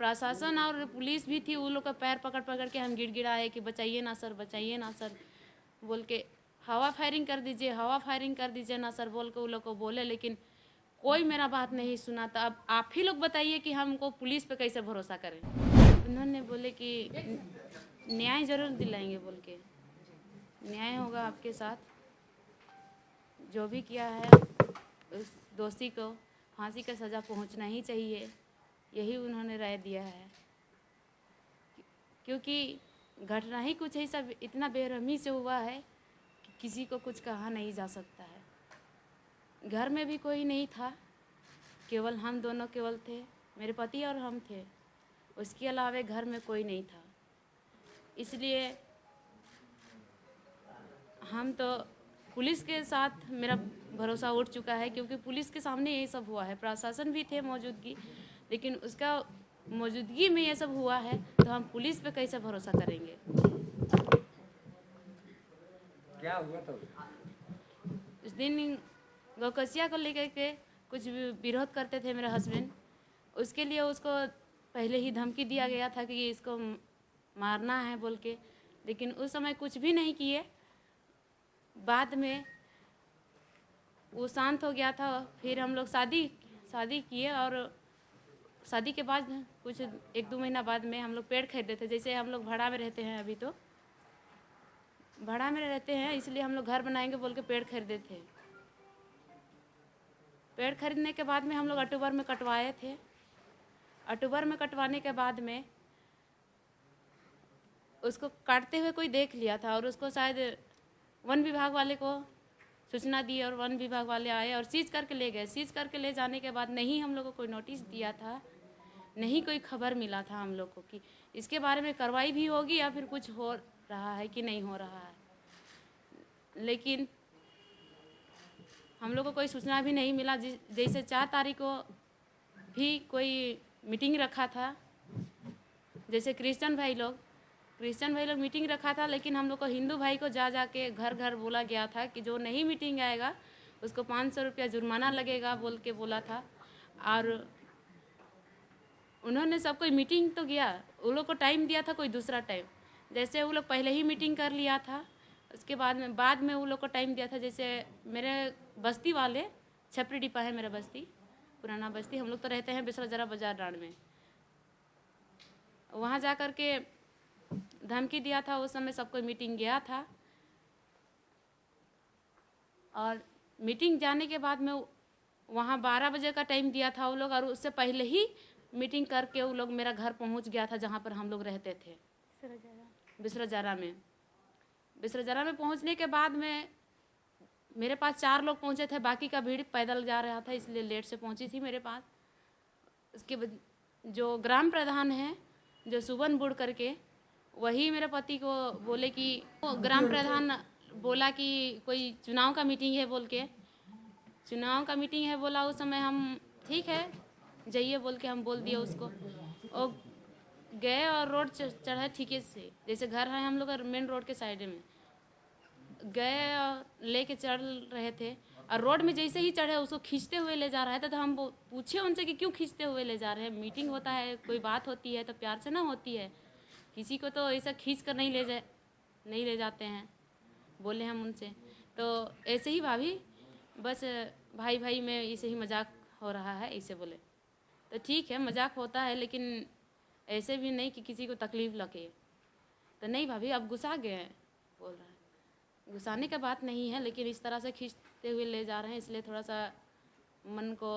प्रशासन और पुलिस भी थी, वो लोग का पैर पकड़ पकड़ के हम गिड़गिड़ाए कि बचाइए ना सर बोल के, हवा फायरिंग कर दीजिए, हवा फायरिंग कर दीजिए ना सर बोल के वो लोग को बोले, लेकिन कोई मेरा बात नहीं सुना। तो अब आप ही लोग बताइए कि हमको पुलिस पे कैसे भरोसा करें। उन्होंने बोले कि न्याय ज़रूर दिलाएंगे बोल के, न्याय होगा आपके साथ, जो भी किया है उस दोषी को फांसी का सज़ा पहुंचना ही चाहिए, यही उन्होंने राय दिया है। क्योंकि घटना ही कुछ ऐसा इतना बेरहमी से हुआ है कि किसी को कुछ कहा नहीं जा सकता है। घर में भी कोई नहीं था, केवल हम दोनों केवल थे, मेरे पति और हम थे, उसके अलावा घर में कोई नहीं था। इसलिए हम तो पुलिस के साथ मेरा भरोसा उठ चुका है, क्योंकि पुलिस के सामने ये सब हुआ है, प्रशासन भी थे मौजूदगी, लेकिन उसका मौजूदगी में ये सब हुआ है, तो हम पुलिस पे कैसे भरोसा करेंगे। क्या हुआ था उस दिन गौकसिया को लेकर के कुछ विरोध करते थे मेरे हस्बैंड, उसके लिए उसको पहले ही धमकी दिया गया था कि इसको मारना है बोल के, लेकिन उस समय कुछ भी नहीं किए। बाद में वो शांत हो गया था। फिर हम लोग शादी किए, और शादी के बाद कुछ 1-2 महीना बाद में हम लोग पेड़ खरीदे थे। जैसे हम लोग भाड़ा में रहते हैं, अभी तो भाड़ा में रहते हैं, इसलिए हम लोग घर बनाएंगे बोल के पेड़ खरीदे थे। पेड़ खरीदने के बाद में हम लोग अक्टूबर में कटवाए थे। अक्टूबर में कटवाने के बाद में उसको काटते हुए कोई देख लिया था, और उसको शायद वन विभाग वाले को सूचना दी, और वन विभाग वाले आए और सीज करके ले गए। सीज करके ले जाने के बाद नहीं हम लोग को कोई नोटिस दिया था, नहीं कोई खबर मिला था हम लोग को कि इसके बारे में कार्रवाई भी होगी या फिर कुछ हो रहा है कि नहीं हो रहा है। लेकिन हम लोग को कोई सूचना भी नहीं मिला। जैसे 4 तारीख को भी कोई मीटिंग रखा था, जैसे क्रिश्चियन भाई लोग मीटिंग रखा था, लेकिन हम लोग को हिंदू भाई को जा के घर घर बोला गया था कि जो नहीं मीटिंग आएगा उसको 500 रुपया जुर्माना लगेगा बोल के बोला था। और उन्होंने सब कोई मीटिंग तो गया, वो लोग को टाइम दिया था कोई दूसरा टाइम। जैसे वो लोग पहले ही मीटिंग कर लिया था, उसके बाद में वो लोग को टाइम दिया था। जैसे मेरे बस्ती वाले, छपरी डिपा है मेरा बस्ती, पुराना बस्ती, हम लोग तो रहते हैं बिसरा बाजार डांड में। वहाँ जा कर के धमकी दिया था। उस समय सबको मीटिंग गया था, और मीटिंग जाने के बाद में वहाँ 12 बजे का टाइम दिया था वो लोग, और उससे पहले ही मीटिंग करके वो लोग मेरा घर पहुँच गया था जहाँ पर हम लोग रहते थे, बिसरा जारा में। पहुँचने के बाद में मेरे पास 4 लोग पहुँचे थे, बाकी का भीड़ पैदल जा रहा था, इसलिए लेट से पहुँची थी मेरे पास। उसके बाद जो ग्राम प्रधान है, जो सुबन बुड़ करके, वही मेरे पति को बोले कि ग्राम प्रधान बोला कि कोई चुनाव का मीटिंग है बोल के, चुनाव का मीटिंग है बोला। उस समय हम ठीक है जाइए बोल के हम बोल दिए उसको, और गए और रोड चढ़े ठीके से, जैसे घर है हम लोग मेन रोड के साइड में, गए और लेके चढ़ रहे थे, और रोड में जैसे ही चढ़े उसको खींचते हुए ले जा रहा था। तो हम पूछे उनसे कि क्यों खींचते हुए ले जा रहे हैं, मीटिंग होता है, कोई बात होती है तो प्यार से ना होती है, किसी को तो ऐसा खींच कर नहीं ले जाते हैं, बोले हम उनसे। तो ऐसे ही भाभी, बस भाई में ऐसे ही मजाक हो रहा है, ऐसे बोले। तो ठीक है मजाक होता है, लेकिन ऐसे भी नहीं कि किसी को तकलीफ़ लगे। तो नहीं भाभी अब गुस्सा गए हैं, बोल रहा है। गुस्साने का बात नहीं है, लेकिन इस तरह से खींचते हुए ले जा रहे हैं, इसलिए थोड़ा सा मन को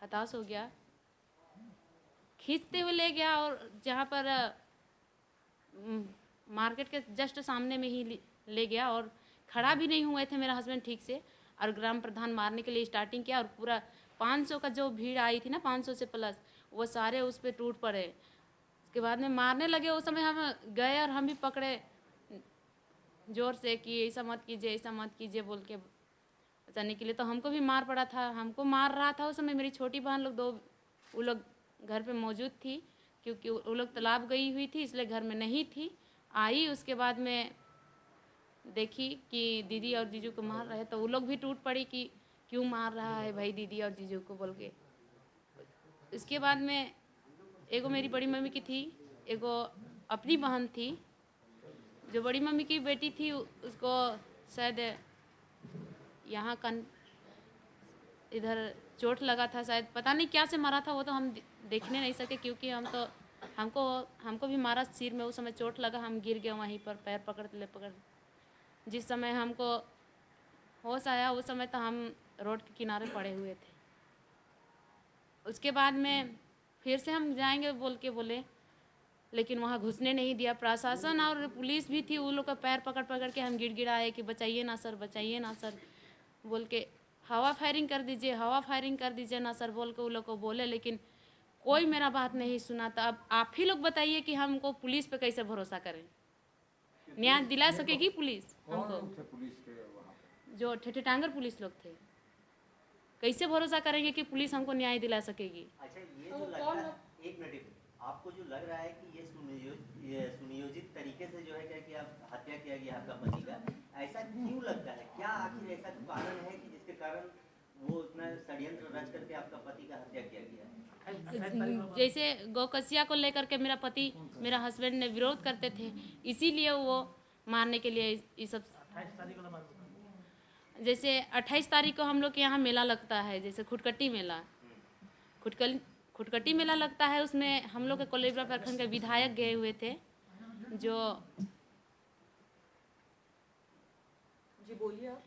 हताश हो गया। खींचते हुए ले गया, और जहाँ पर मार्केट के जस्ट सामने में ही ले गया, और खड़ा भी नहीं हुए थे मेरा हस्बैंड ठीक से, और ग्राम प्रधान मारने के लिए स्टार्टिंग किया, और पूरा 500 का जो भीड़ आई थी ना, 500 से प्लस, वो सारे उस पर टूट पड़े। उसके बाद में मारने लगे। उस समय हम गए और हम भी पकड़े ज़ोर से कि ऐसा मत कीजिए बोल के बचाने के लिए। तो हमको भी मार पड़ा था, हमको मार रहा था। उस समय मेरी छोटी बहन लोग वो लोग घर पे मौजूद थी, क्योंकि वो लोग तालाब गई हुई थी, इसलिए घर में नहीं थी। आई उसके बाद में देखी कि दीदी और जीजू को मार रहे हैं, तो वो लोग भी टूट पड़ी कि क्यों मार रहा है भाई दीदी और जीजू को बोल के। इसके बाद में एगो मेरी बड़ी मम्मी की थी, एगो अपनी बहन थी। जो बड़ी मम्मी की बेटी थी उसको शायद यहाँ कन इधर चोट लगा था, शायद पता नहीं क्या से मारा था, वो तो हम देखने नहीं सके क्योंकि हमको भी मारा सिर में। उस समय चोट लगा, हम गिर गए वहीं पर, पैर पकड़। जिस समय हमको होश आया उस समय तो हम रोड के किनारे पड़े हुए थे। उसके बाद में फिर से हम जाएंगे बोल के बोले, लेकिन वहाँ घुसने नहीं दिया। प्रशासन और पुलिस भी थी, उन लोग का पैर पकड़ के हम गिड़गिड़ाए कि बचाइए ना सर बोल के, हवा फायरिंग कर दीजिए ना सर बोल के उन लोग को बोले, लेकिन कोई मेरा बात नहीं सुना। तो अब आप ही लोग बताइए कि हमको पुलिस पे कैसे भरोसा करें? न्याय दिला सकेगी पुलिस हमको? कौन लोग थे पुलिस के वहाँ पे? जो ठेठेटांगर पुलिस लोग थे। कैसे भरोसा करेंगे कि पुलिस हमको न्याय दिला सकेगी? अच्छा, ये जो लग रहा है, एक मिनट, आपको जो लग रहा है कि ये सुनियोजित तरीके से जो है क्या कि आप हत्या किया गया आपका पति का, ऐसा क्यों लगता है? क्या आखिर ऐसा कारण है कि जिसके कारण वो इतना षड्यंत्र रच करके आपका पति का हत्या किया गया है? जैसे गौकसिया को लेकर के मेरा हस्बैंड ने विरोध करते थे, इसीलिए वो मारने के लिए ये सब। जैसे 28 तारीख को हम लोग के यहाँ मेला लगता है, जैसे खुटकट्टी मेला लगता है। उसमें हम लोग के कोलेबरा प्रखंड के विधायक गए हुए थे, जो जी बोलिए आप।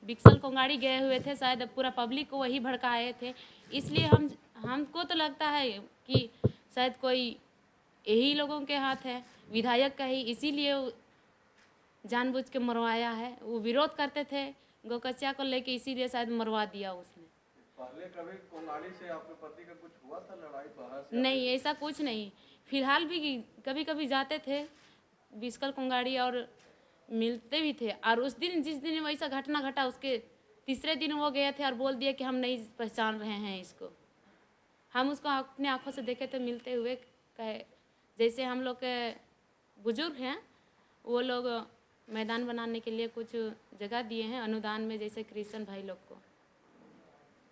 बिक्सल कोंगाड़ी गए हुए थे। शायद पूरा पब्लिक को वही भड़काए थे, इसलिए हमको तो लगता है कि शायद कोई यही लोगों के हाथ है, विधायक का ही, इसीलिए जानबूझ के मरवाया है। वो विरोध करते थे गौकसिया को लेके, इसीलिए शायद मरवा दिया उसने। पहले कभी कोंगाड़ी से आपके पति का कुछ हुआ था, लड़ाई बहस? नहीं, ऐसा कुछ नहीं। फिलहाल भी कभी कभी जाते थे बिस्कल कोंगाड़ी और मिलते भी थे। और उस दिन जिस दिन वैसा घटना घटा, उसके तीसरे दिन वो गए थे और बोल दिया कि हम नहीं पहचान रहे हैं इसको। हम उसको अपने आंखों से देखे थे मिलते हुए। कहे जैसे हम लोग के बुजुर्ग हैं, वो लोग मैदान बनाने के लिए कुछ जगह दिए हैं अनुदान में, जैसे कृष्ण भाई लोग को।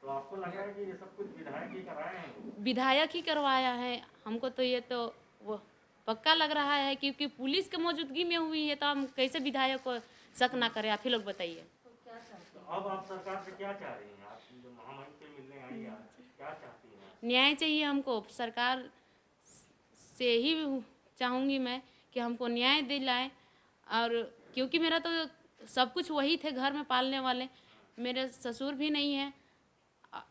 तो आपको लग रहा है कि ये सब कुछ विधायक ही कराए हैं? विधायक ही करवाया है। हमको तो ये तो वो पक्का लग रहा है, क्योंकि पुलिस के मौजूदगी में हुई है, तो हम कैसे विधायक को शक ना करें? आप ही लोग बताइए। तो अब आप सरकार से क्या चाह रही हैं? आप जो महामंत्री से मिलने आई हैं, क्या चाहती हैं? न्याय चाहिए हमको। सरकार से ही चाहूँगी मैं कि हमको न्याय दिलाए। और क्योंकि मेरा तो सब कुछ वही थे घर में पालने वाले। मेरे ससुर भी नहीं है,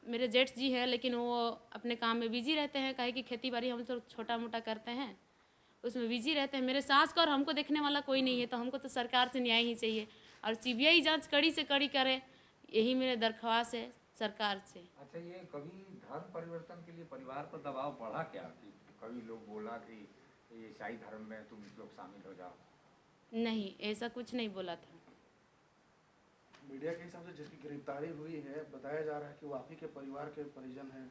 मेरे जेठ जी है, लेकिन वो अपने काम में बिजी रहते हैं। काहे कि खेती बाड़ी हम तो छोटा मोटा करते हैं, उसमें बिजी रहते हैं। मेरे सास का और हमको देखने वाला कोई नहीं है, तो हमको तो सरकार से न्याय ही चाहिए। और सीबीआई जांच कड़ी से कड़ी करे, यही मेरे दरख्वास्त है सरकार से। अच्छा, ये कभी धर्म परिवर्तन के लिए परिवार पर दबाव बढ़ा क्या? कि कभी लोग बोला कि ये ईसाई धर्म में तुम लोग शामिल हो जाओ? नहीं, ऐसा कुछ नहीं बोला था। मीडिया के हिसाब से जिसकी गिरफ्तारी हुई है, बताया जा रहा है कि वो आप ही के परिवार के परिजन हैं।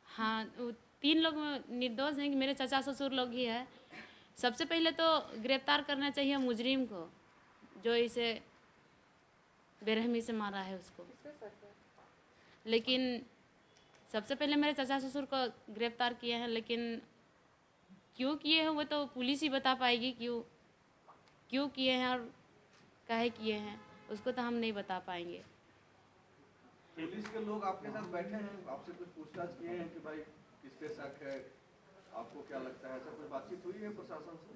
हाँ, वो 3 लोग निर्दोष हैं कि मेरे चाचा ससुर लोग ही है। सबसे पहले तो गिरफ्तार करना चाहिए मुजरिम को, जो इसे बेरहमी से मारा है उसको। लेकिन सबसे पहले मेरे चाचा ससुर को गिरफ्तार किए हैं, लेकिन क्यों किए हैं वो तो पुलिस ही बता पाएगी। क्यों किए हैं और काहे किए हैं, उसको तो हम नहीं बता पाएंगे। पुलिस के लोग आपके साथ बैठे हैं, आपसे कुछ पूछताछ किए हैं कि भाई किस पे शक है, आपको क्या लगता है? ऐसा कोई बातचीत हुई है प्रशासन से?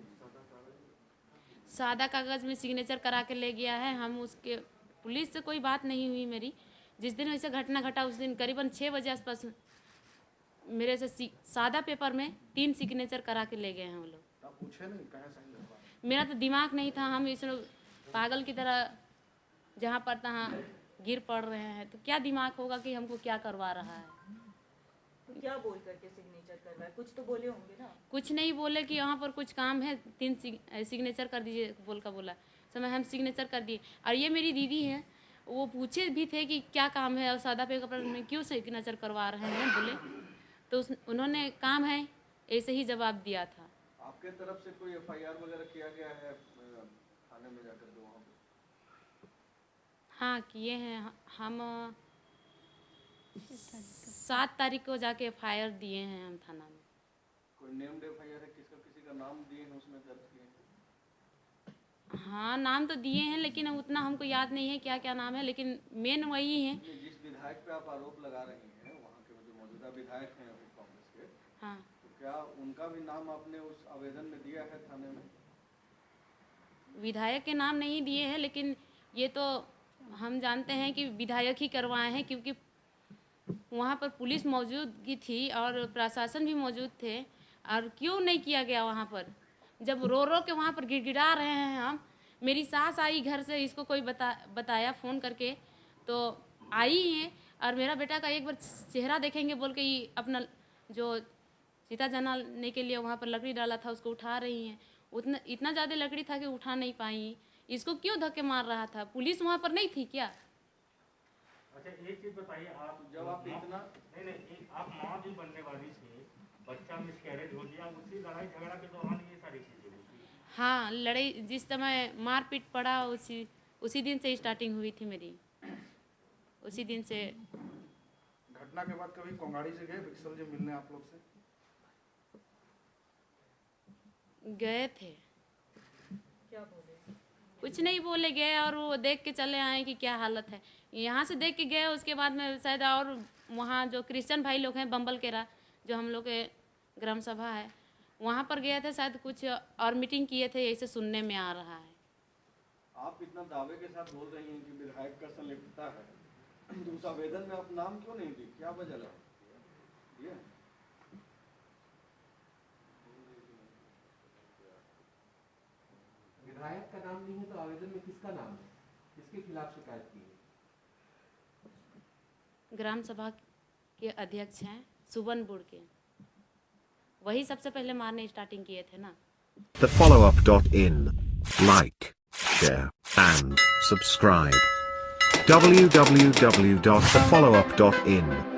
सादा कागज़ में सिग्नेचर करा के ले गया है। हम उसके पुलिस से कोई बात नहीं हुई मेरी। जिस दिन वैसे घटना घटा उस दिन करीबन 6 बजे आसपास मेरे से सादा पेपर में 3 सिग्नेचर करा के ले गए हैं वो लोग। आप पूछे नहीं कहाँ सही लगवा? मेरा तो दिमाग नहीं था, हम इस पागल की तरह जहाँ पर तहाँ गिर पड़ रहे हैं। तो क्या दिमाग होगा कि हमको क्या करवा रहा है? तो क्या बोल करके सिग्नेचर कर रहा है? कुछ तो बोले होंगे ना? कुछ नहीं बोले कि यहाँ पर कुछ काम है, 3 सिग्नेचर कर दीजिए बोला। समय हम सिग्नेचर कर दिए। और ये मेरी दीदी है, वो पूछे भी थे कि क्या काम है और सादा पेपर में क्यों सिग्नेचर करवा रहे हैं बोले, तो उन्होंने काम है ऐसे ही जवाब दिया था। आपके तरफ से कोई एफआईआर वगैरह किया गया है थाने में जाकर के? वहाँ पे हाँ, किए हैं हम। 7 तारीख को जाके FIR दिए हैं हम थाना में। कोई नेम्ड एफआईआर है, किसी का नाम दिए हैं उसमें दर्ज किए हैं? हाँ नाम तो दिए हैं लेकिन उतना हमको याद नहीं है क्या क्या नाम है, लेकिन मेन वही है। नहीं, जिस विधायक पे आप आरोप लगा रही हैं, वहाँ के जो मौजूदा विधायक हैं अभी कांग्रेस के, हाँ तो क्या उनका भी नाम आपने उस आवेदन में दिया है थाने में? विधायक के नाम नहीं दिए हैं, लेकिन ये तो हम जानते हैं कि विधायक ही करवाए हैं, क्योंकि वहाँ पर पुलिस मौजूदगी थी और प्रशासन भी मौजूद थे। और क्यों नहीं किया गया वहाँ पर, जब रो रो के वहाँ पर गिड़गिड़ा रहे हैं हम। मेरी सास आई घर से, इसको कोई बताया फ़ोन करके तो आई है, और मेरा बेटा का एक बार चेहरा देखेंगे बोल के ही अपना जो सीता जलाने के लिए वहाँ पर लकड़ी डाला था उसको उठा रही हैं। इतना ज़्यादा लकड़ी था कि उठा नहीं पाई। इसको क्यों धक्के मार रहा था? पुलिस वहाँ पर नहीं थी क्या? अच्छा एक चीज बताइए, आप जब आप इतना नहीं आप माँ भी बनने वाली थी, बच्चा मिसकैरेज हो गया, उसी लड़ाई झगड़ा के दौरान ये सारी चीजें हुई थी। हाँ, लड़ाई जिस समय मारपीट पड़ा उसी दिन से स्टार्टिंग हुई थी मेरी। उसी दिन से। घटना के बाद कभी कोंगाड़ी से गए विक्सल जी मिलने आप लोग से? गए थे, क्या बोले? कुछ नहीं बोले, गए और वो देख के चले आए कि क्या हालत है। यहाँ से देख के गए, उसके बाद में शायद और वहाँ जो क्रिश्चियन भाई लोग हैं बम्बल केरा, जो हम लोग के ग्राम सभा है, वहाँ पर गए थे, शायद कुछ और मीटिंग किए थे, ऐसे सुनने में आ रहा है। आप इतना दावे के साथ बोल रही हैं कि विधायक का संलिप्तता है, तो उस आवेदन में आप नाम क्यों नहीं दी? क्या वजह लगा? ये विधायक का नाम नहीं है तो आवेदन में किसका नाम है? किसके खिलाफ शिकायत की है? ग्राम सभा के अध्यक्ष हैं सुबनपुर के, वही सबसे पहले मारने स्टार्टिंग किए थे ना। thefollowup.in. Like, share, and subscribe. www.thefollowup.in